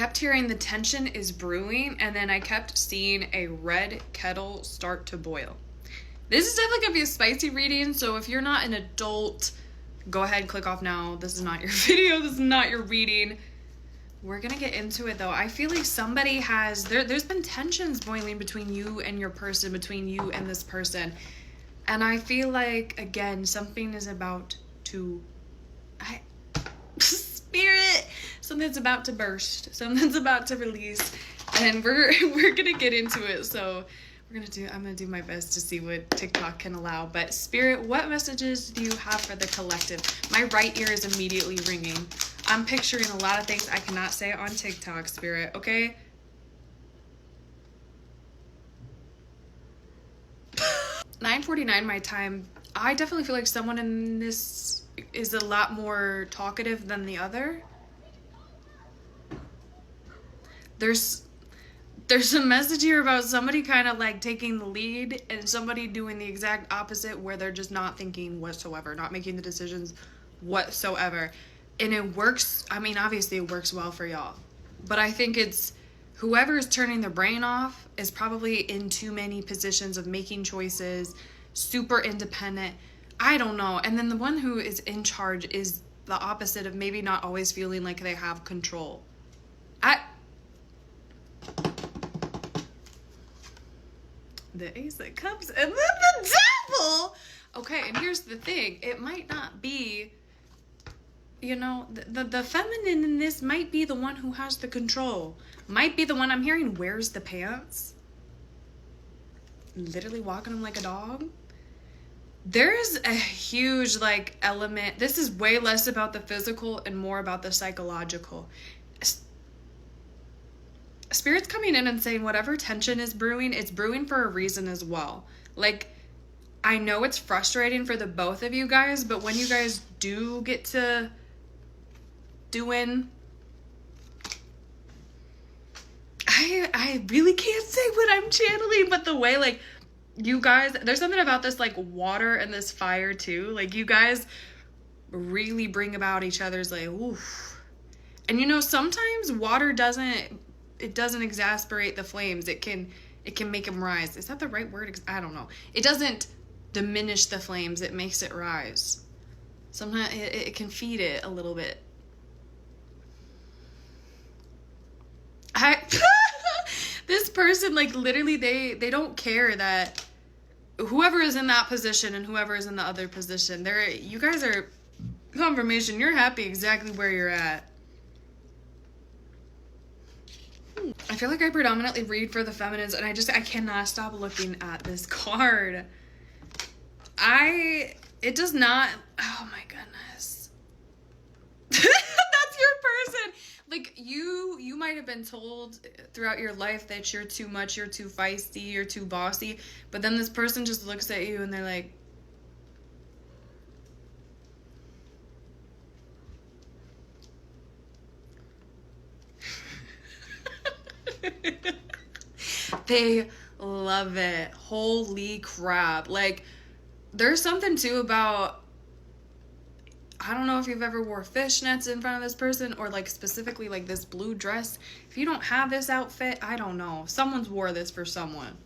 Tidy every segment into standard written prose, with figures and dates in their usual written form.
kept hearing the tension is brewing, and then I kept seeing a red kettle start to boil. This is definitely gonna be a spicy reading, so if you're not an adult, go ahead and click off now. This is not your video, this is not your reading. We're gonna get into it though. I feel like somebody has, there's been tensions boiling between you and your person, between you and this person. And I feel like, again, something is about to, spirit, something's about to burst, something's about to release, and we're gonna get into it. So I'm gonna do my best to see what TikTok can allow. But Spirit, what messages do you have for the collective? My right ear is immediately ringing. I'm picturing a lot of things I cannot say on TikTok, Spirit, okay? $9:49 my time. I definitely feel like someone in this is a lot more talkative than the other. There's a message here about somebody kind of like taking the lead and somebody doing the exact opposite, where they're just not thinking whatsoever, not making the decisions whatsoever. And it works. I mean, obviously it works well for y'all, but I think it's whoever is turning their brain off is probably in too many positions of making choices, super independent. I don't know. And then the one who is in charge is the opposite of maybe not always feeling like they have control. The Ace of Cups and then the Devil. Okay, and here's the thing. It might not be, you know, the feminine in this might be the one who has the control. Might be the one I'm hearing wears the pants. Literally walking them like a dog. There's a huge, like, element. This is way less about the physical and more about the psychological. Spirit's coming in and saying whatever tension is brewing, it's brewing for a reason as well. Like, I know it's frustrating for the both of you guys, but when you guys do get to doing, I really can't say what I'm channeling, but the way, like, you guys, there's something about this, like, water and this fire too. Like, you guys really bring about each other's, like, oof. And you know, sometimes water doesn't exasperate the flames. It can make them rise. Is that the right word? I don't know. It doesn't diminish the flames. It makes it rise. Sometimes it can feed it a little bit. This person, like, literally, they don't care that whoever is in that position and whoever is in the other position, you guys are confirmation. You're happy exactly where you're at. I feel like I predominantly read for the feminines, and I cannot stop looking at this card. It does not, oh my goodness. That's your person. Like, you might have been told throughout your life that you're too much, you're too feisty, you're too bossy, but then this person just looks at you and they're like, they love it. Holy crap. Like, there's something too about, I don't know if you've ever wore fishnets in front of this person, or like specifically like this blue dress. If you don't have this outfit, I don't know. Someone's wore this for someone.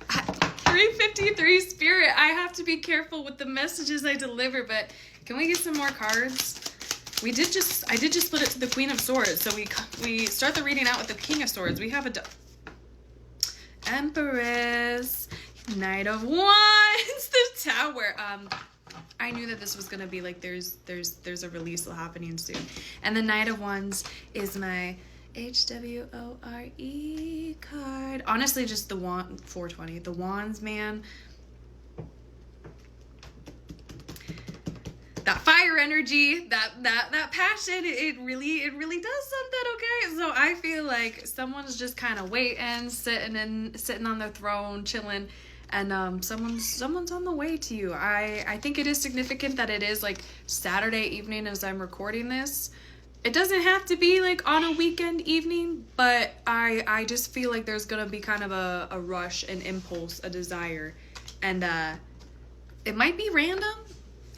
353 Spirit. I have to be careful with the messages I deliver, but can we get some more cards? I did just split it to the Queen of Swords, so we start the reading out with the King of Swords. We have a Empress, Knight of Wands, the Tower. I knew that this was gonna be like there's a release happening soon, and the Knight of Wands is my HWORE card. Honestly, just the wand 420, the Wands, man. That fire energy, that passion, it really does something, okay? So I feel like someone's just kind of waiting, sitting on their throne, chilling, and someone's on the way to you. I think it is significant that it is like Saturday evening as I'm recording this. It doesn't have to be like on a weekend evening, but I just feel like there's gonna be kind of a rush, an impulse, a desire, and it might be random,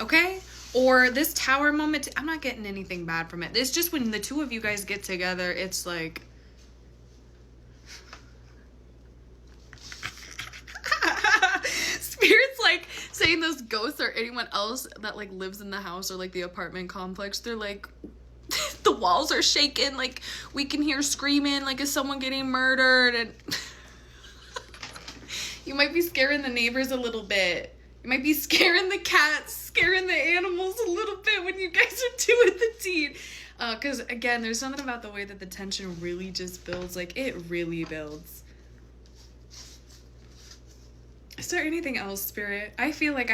okay? Or this tower moment, I'm not getting anything bad from it. It's just when the two of you guys get together, it's like... Spirit's like saying those ghosts or anyone else that like lives in the house or like the apartment complex, they're like, the walls are shaking, like we can hear screaming, like is someone getting murdered? And you might be scaring the neighbors a little bit. You might be scaring the cats, scaring the animals a little bit when you guys are doing the deed. Because, again, there's something about the way that the tension really just builds. Like, it really builds. Is there anything else, Spirit? I feel like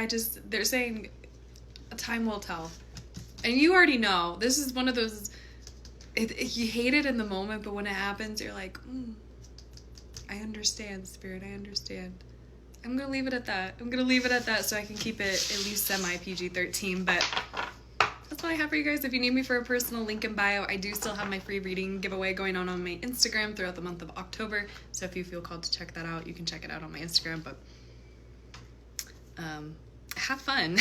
they're saying time will tell. And you already know. This is one of those, you hate it in the moment, but when it happens, you're like, I understand, Spirit, I understand. I'm going to leave it at that. I'm going to leave it at that so I can keep it at least semi-PG-13. But that's all I have for you guys. If you need me for a personal, link in bio. I do still have my free reading giveaway going on my Instagram throughout the month of October. So if you feel called to check that out, you can check it out on my Instagram. But have fun.